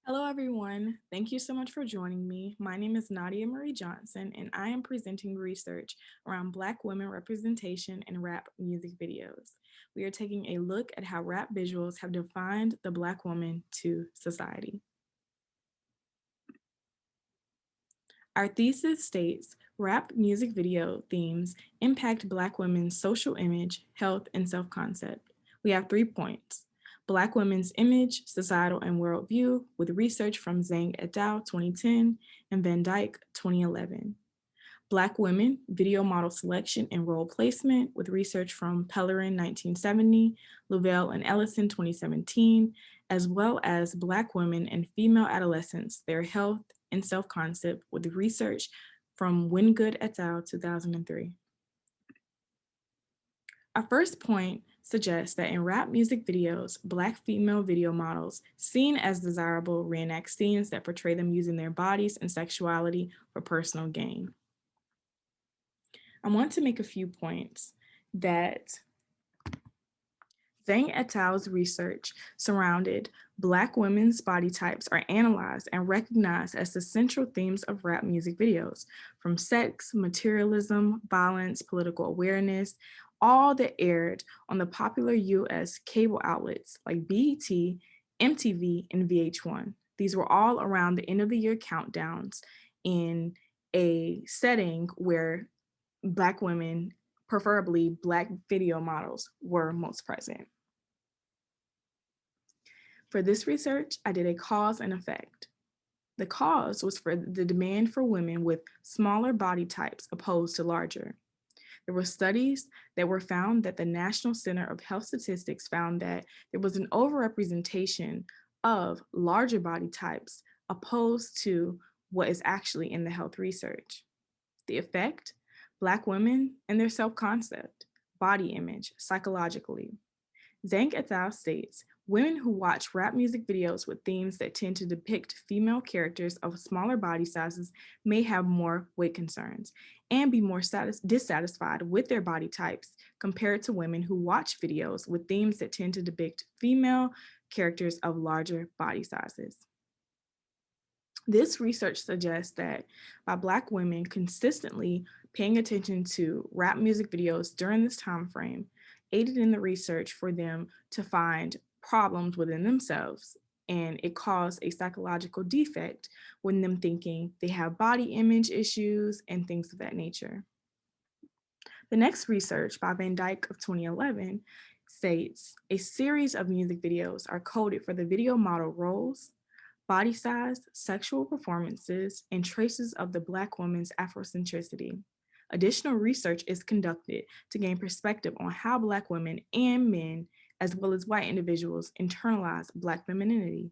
Hello, everyone. Thank you so much for joining me. My name is Nadia Marie Johnson, and I am presenting research around Black women representation in rap music videos. We are taking a look at how rap visuals have defined the Black woman to society. Our thesis states rap music video themes impact Black women's social image, health, and self-concept. We have 3 points. Black women's image, societal, and worldview with research from Zhang et al. 2010 and Van Dyke 2011. Black women, video model selection and role placement with research from Pellerin 1970, Louvel and Ellison 2017, as well as Black women and female adolescents, their health and self-concept with research from Wingood et al. 2003. Our first point suggests that in rap music videos, Black female video models seen as desirable reenact scenes that portray them using their bodies and sexuality for personal gain. I want to make a few points that Zhang et al.'s research surrounded Black women's body types are analyzed and recognized as the central themes of rap music videos, from sex, materialism, violence, political awareness, all that aired on the popular US cable outlets like BET, MTV, and VH1. These were all around the end of the year countdowns in a setting where Black women, preferably Black video models, were most present. For this research, I did a cause and effect. The cause was for the demand for women with smaller body types opposed to larger. There were studies that were found that the National Center of Health Statistics found that there was an overrepresentation of larger body types opposed to what is actually in the health research. The effect, Black women and their self-concept, body image, psychologically. Zhang et al. States, women who watch rap music videos with themes that tend to depict female characters of smaller body sizes may have more weight concerns and be more dissatisfied with their body types compared to women who watch videos with themes that tend to depict female characters of larger body sizes. This research suggests that by Black women consistently paying attention to rap music videos during this time frame, aided in the research for them to find problems within themselves, and it caused a psychological defect when them thinking they have body image issues and things of that nature. The next research by Van Dyke of 2011 states a series of music videos are coded for the video model roles, body size, sexual performances, and traces of the Black woman's Afrocentricity. Additional research is conducted to gain perspective on how Black women and men, as well as white individuals, internalize Black femininity.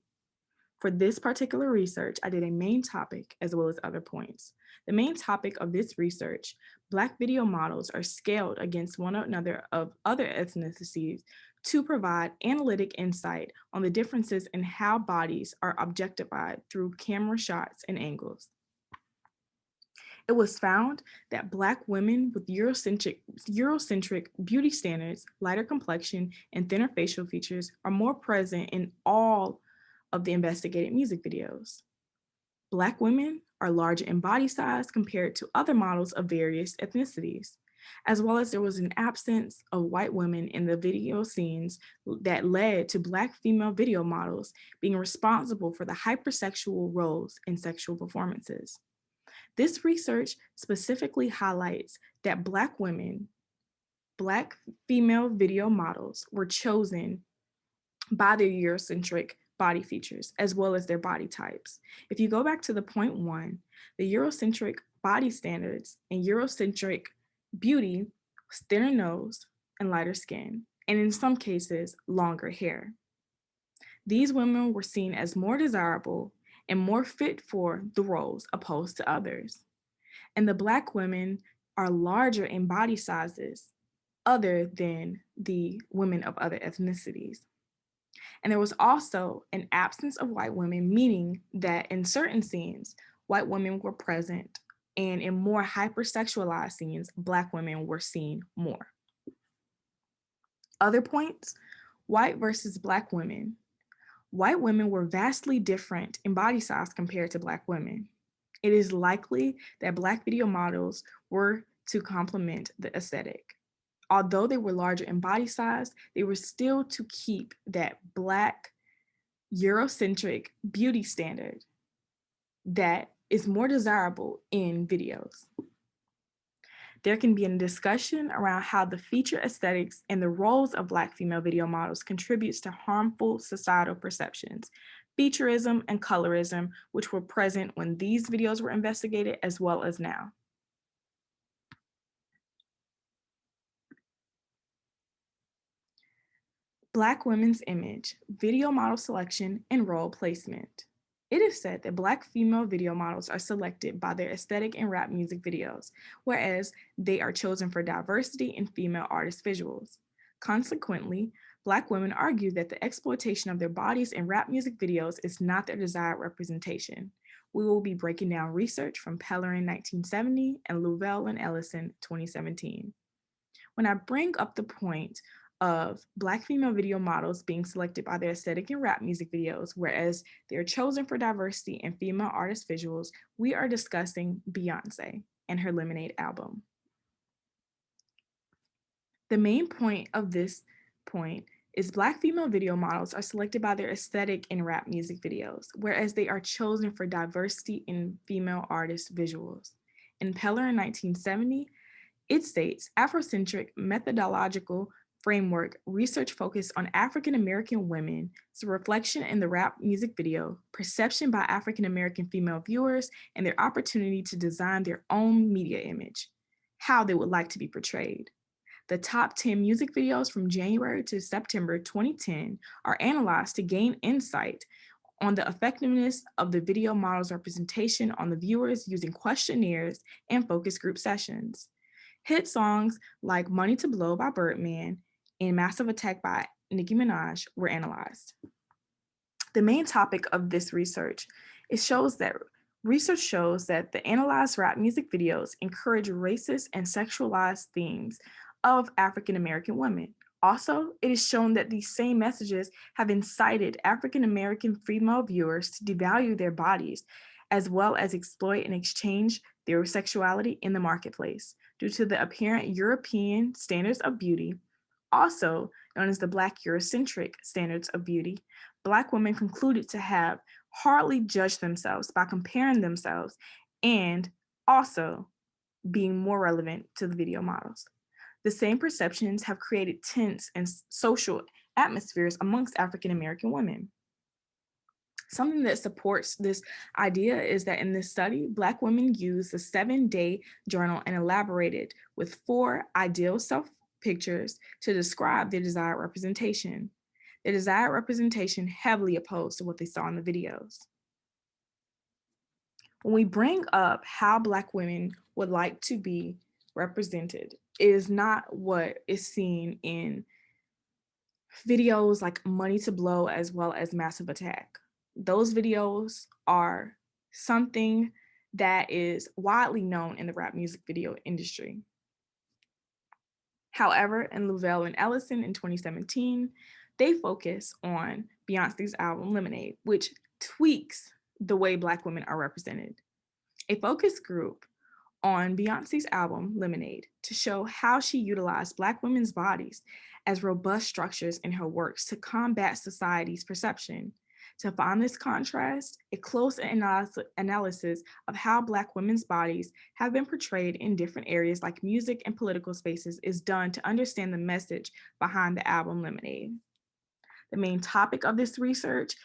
For this particular research, I did a main topic as well as other points. The main topic of this research, Black video models are scaled against one another of other ethnicities to provide analytic insight on the differences in how bodies are objectified through camera shots and angles. It was found that Black women with Eurocentric beauty standards, lighter complexion, and thinner facial features are more present in all of the investigated music videos. Black women are larger in body size compared to other models of various ethnicities, as well as there was an absence of white women in the video scenes that led to Black female video models being responsible for the hypersexual roles in sexual performances. This research specifically highlights that Black women, Black female video models were chosen by their Eurocentric body features, as well as their body types. If you go back to the point one, the Eurocentric body standards and Eurocentric beauty was thinner nose and lighter skin, and in some cases, longer hair. These women were seen as more desirable and more fit for the roles opposed to others. And the Black women are larger in body sizes other than the women of other ethnicities. And there was also an absence of white women, meaning that in certain scenes, white women were present, and in more hypersexualized scenes, Black women were seen more. Other points, white versus Black women. White women were vastly different in body size compared to Black women. It is likely that Black video models were to complement the aesthetic. Although they were larger in body size, they were still to keep that Black Eurocentric beauty standard that is more desirable in videos. There can be a discussion around how the feature aesthetics and the roles of Black female video models contributes to harmful societal perceptions, featureism and colorism, which were present when these videos were investigated as well as now. Black women's image, video model selection, and role placement. It is said that Black female video models are selected by their aesthetic in rap music videos, whereas they are chosen for diversity in female artist visuals. Consequently, Black women argue that the exploitation of their bodies in rap music videos is not their desired representation. We will be breaking down research from Pellerin 1970 and Louvel and Ellison 2017. When I bring up the point of Black female video models being selected by their aesthetic in rap music videos, whereas they're chosen for diversity in female artist visuals, we are discussing Beyonce and her Lemonade album. The main point of this point is Black female video models are selected by their aesthetic in rap music videos, whereas they are chosen for diversity in female artist visuals. In Pellerin 1970, it states Afrocentric methodological framework research focused on African American women, its reflection in the rap music video, perception by African American female viewers, and their opportunity to design their own media image, how they would like to be portrayed. The top 10 music videos from January to September 2010 are analyzed to gain insight on the effectiveness of the video model's representation on the viewers using questionnaires and focus group sessions. Hit songs like Money to Blow by Birdman and Massive Attack by Nicki Minaj were analyzed. The main topic of this research shows that the analyzed rap music videos encourage racist and sexualized themes of African American women. Also, it is shown that these same messages have incited African American female viewers to devalue their bodies, as well as exploit and exchange their sexuality in the marketplace due to the apparent European standards of beauty, also known as the Black Eurocentric standards of beauty. Black women concluded to have hardly judged themselves by comparing themselves and also being more relevant to the video models. The same perceptions have created tense and social atmospheres amongst African American women. Something that supports this idea is that in this study, Black women used the 7-day journal and elaborated with 4 ideal self pictures to describe their desired representation. Their desired representation heavily opposed to what they saw in the videos. When we bring up how Black women would like to be represented, it is not what is seen in videos like Money to Blow as well as Massive Attack. Those videos are something that is widely known in the rap music video industry. However, in Louvel and Ellison in 2017, they focus on Beyonce's album Lemonade, which tweaks the way Black women are represented. A focus group on Beyonce's album Lemonade to show how she utilized Black women's bodies as robust structures in her works to combat society's perception. To find this contrast, a close analysis of how Black women's bodies have been portrayed in different areas like music and political spaces is done to understand the message behind the album Lemonade. The main topic of this research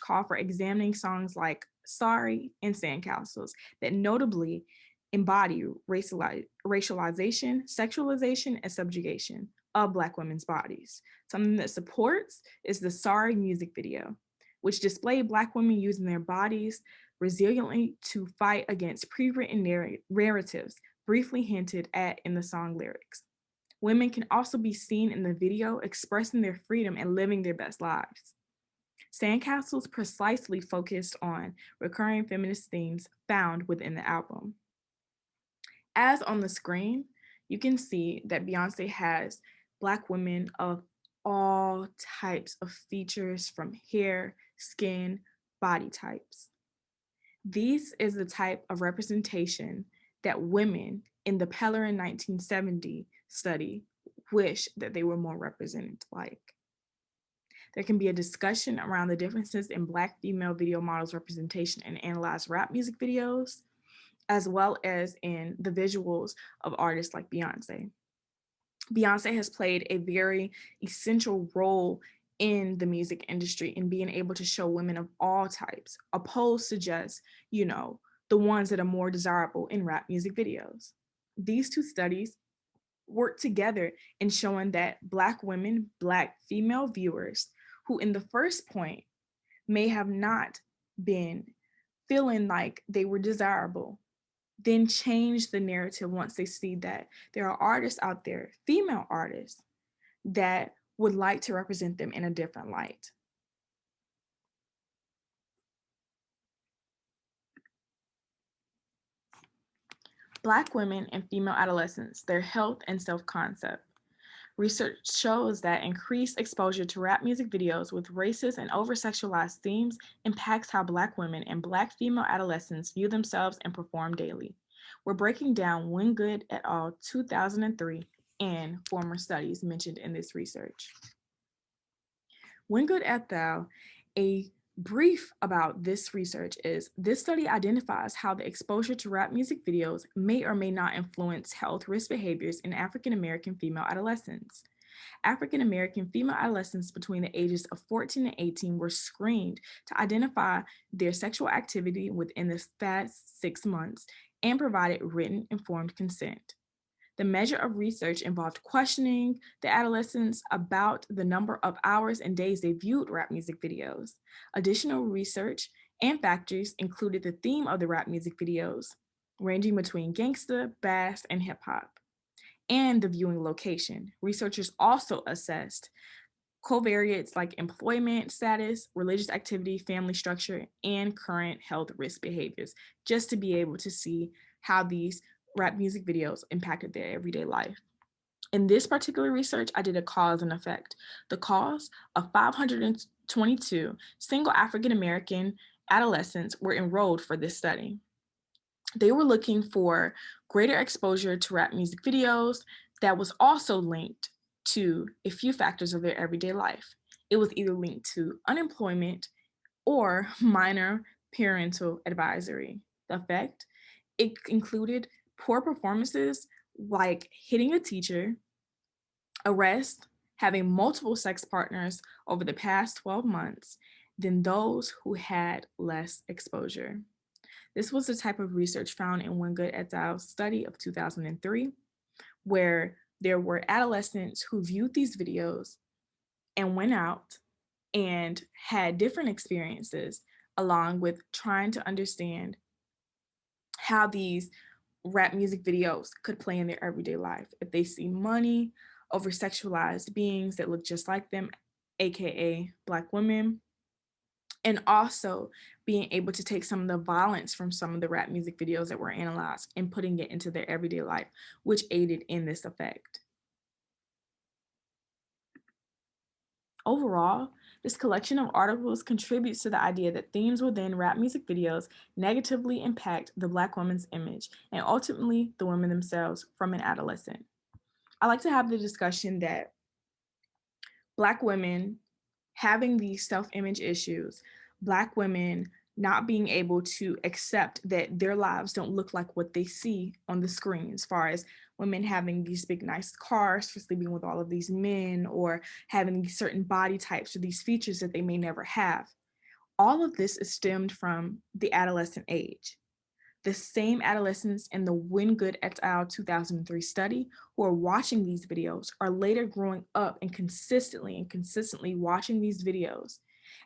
called for examining songs like Sorry and Sandcastles that notably embody racialization, sexualization, and subjugation of Black women's bodies. Something that supports is the Sorry music video, which displayed Black women using their bodies resiliently to fight against pre-written narratives briefly hinted at in the song lyrics. Women can also be seen in the video expressing their freedom and living their best lives. Sandcastles precisely focused on recurring feminist themes found within the album. As on the screen, you can see that Beyonce has Black women of all types of features from hair, skin, body types. This is the type of representation that women in the Pellerin 1970 study wish that they were more represented like. There can be a discussion around the differences in Black female video models representation in analyzed rap music videos, as well as in the visuals of artists like Beyonce. Beyonce has played a very essential role in the music industry in being able to show women of all types, opposed to just, the ones that are more desirable in rap music videos. These two studies work together in showing that Black women, Black female viewers, who in the first point may have not been feeling like they were desirable, then change the narrative once they see that there are artists out there, female artists, that would like to represent them in a different light. Black women and female adolescents, their health and self-concept. Research shows that increased exposure to rap music videos with racist and over-sexualized themes impacts how Black women and Black female adolescents view themselves and perform daily. We're breaking down Wingood et al. 2003 and former studies mentioned in this research. Wingood et al. A brief about this research is this study identifies how the exposure to rap music videos may or may not influence health risk behaviors in African American female adolescents. African American female adolescents between the ages of 14 and 18 were screened to identify their sexual activity within the past 6 months and provided written informed consent. The measure of research involved questioning the adolescents about the number of hours and days they viewed rap music videos. Additional research and factors included the theme of the rap music videos, ranging between gangsta, bass, and hip hop, and the viewing location. Researchers also assessed covariates like employment status, religious activity, family structure, and current health risk behaviors, just to be able to see how these rap music videos impacted their everyday life. In this particular research, I did a cause and effect. The cause of 522 single African American adolescents were enrolled for this study. They were looking for greater exposure to rap music videos that was also linked to a few factors of their everyday life. It was either linked to unemployment or minor parental advisory. The effect, it included poor performances like hitting a teacher, arrest, having multiple sex partners over the past 12 months than those who had less exposure. This was the type of research found in Wingood et al.'s study of 2003, where there were adolescents who viewed these videos and went out and had different experiences, along with trying to understand how these rap music videos could play in their everyday life. If they see money, over sexualized beings that look just like them, AKA Black women, and also being able to take some of the violence from some of the rap music videos that were analyzed and putting it into their everyday life, which aided in this effect. Overall, this collection of articles contributes to the idea that themes within rap music videos negatively impact the Black woman's image and ultimately the women themselves from an adolescent. I like to have the discussion that Black women having these self-image issues, Black women not being able to accept that their lives don't look like what they see on the screen, as far as women having these big nice cars for sleeping with all of these men, or having these certain body types or these features that they may never have. All of this is stemmed from the adolescent age. The same adolescents in the Wingood et al. 2003 study who are watching these videos are later growing up and consistently watching these videos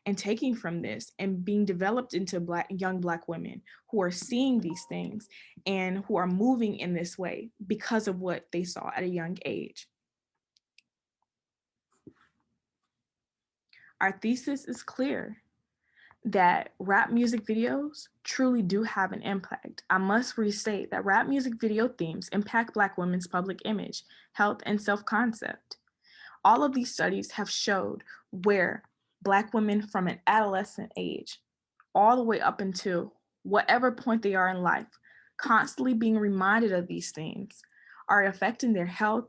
and taking from this and being developed into young Black women who are seeing these things and who are moving in this way because of what they saw at a young age. Our thesis is clear that rap music videos truly do have an impact. I must restate that rap music video themes impact Black women's public image, health, and self-concept. All of these studies have showed where Black women from an adolescent age all the way up until whatever point they are in life, constantly being reminded of these things are affecting their health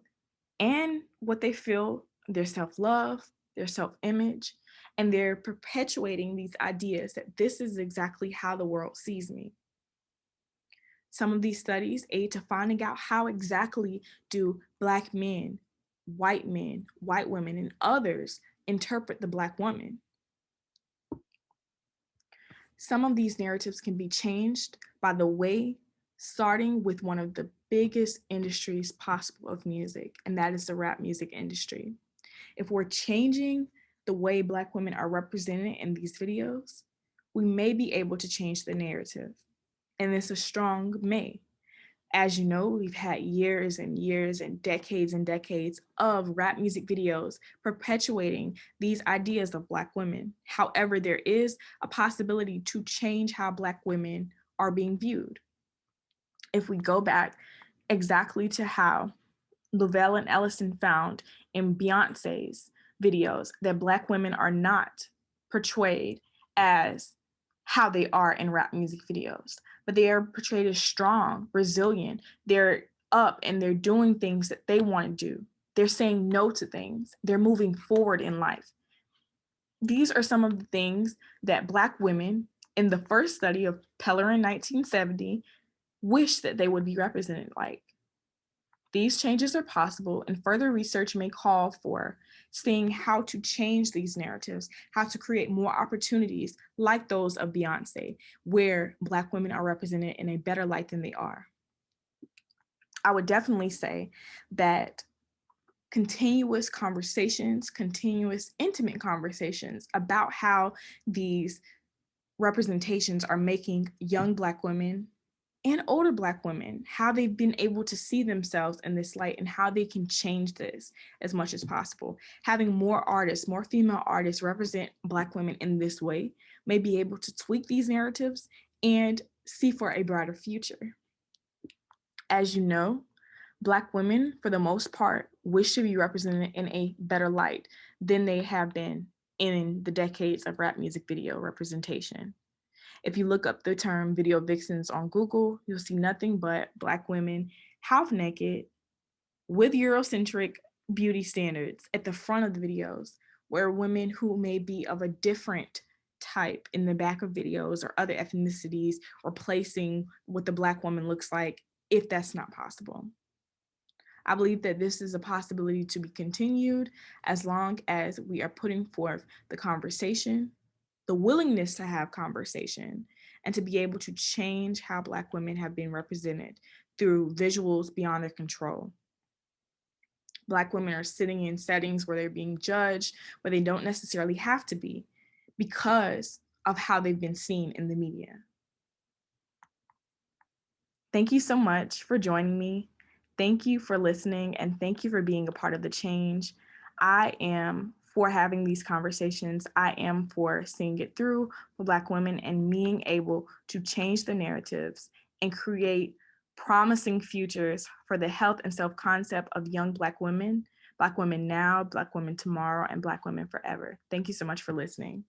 and what they feel, their self-love, their self-image, and they're perpetuating these ideas that this is exactly how the world sees me. Some of these studies aid to finding out how exactly do Black men, white women, and others interpret the Black woman. Some of these narratives can be changed by the way, starting with one of the biggest industries possible of music, and that is the rap music industry. If we're changing the way Black women are represented in these videos, we may be able to change the narrative. And it's a strong may. As you know, we've had years and years and decades of rap music videos perpetuating these ideas of Black women. However, there is a possibility to change how Black women are being viewed. If we go back exactly to how Lavelle and Ellison found in Beyonce's videos that Black women are not portrayed as how they are in rap music videos, but they are portrayed as strong, resilient. They're up and they're doing things that they want to do. They're saying no to things. They're moving forward in life. These are some of the things that Black women in the first study of Peller in 1970 wish that they would be represented like. These changes are possible, and further research may call for seeing how to change these narratives, how to create more opportunities like those of Beyonce, where Black women are represented in a better light than they are. I would definitely say that continuous conversations, continuous intimate conversations about how these representations are making young Black women and older Black women, how they've been able to see themselves in this light and how they can change this as much as possible. Having more artists, more female artists represent Black women in this way may be able to tweak these narratives and see for a brighter future. As you know, Black women, for the most part, wish to be represented in a better light than they have been in the decades of rap music video representation. If you look up the term video vixens on Google, you'll see nothing but Black women half naked with Eurocentric beauty standards at the front of the videos, where women who may be of a different type in the back of videos or other ethnicities replacing what the Black woman looks like if that's not possible. I believe that this is a possibility to be continued as long as we are putting forth the conversation, the willingness to have conversation, and to be able to change how Black women have been represented through visuals beyond their control. Black women are sitting in settings where they're being judged, where they don't necessarily have to be because of how they've been seen in the media. Thank you so much for joining me. Thank you for listening, and thank you for being a part of the change. I am for having these conversations. I am for seeing it through for Black women and being able to change the narratives and create promising futures for the health and self-concept of young Black women now, Black women tomorrow, and Black women forever. Thank you so much for listening.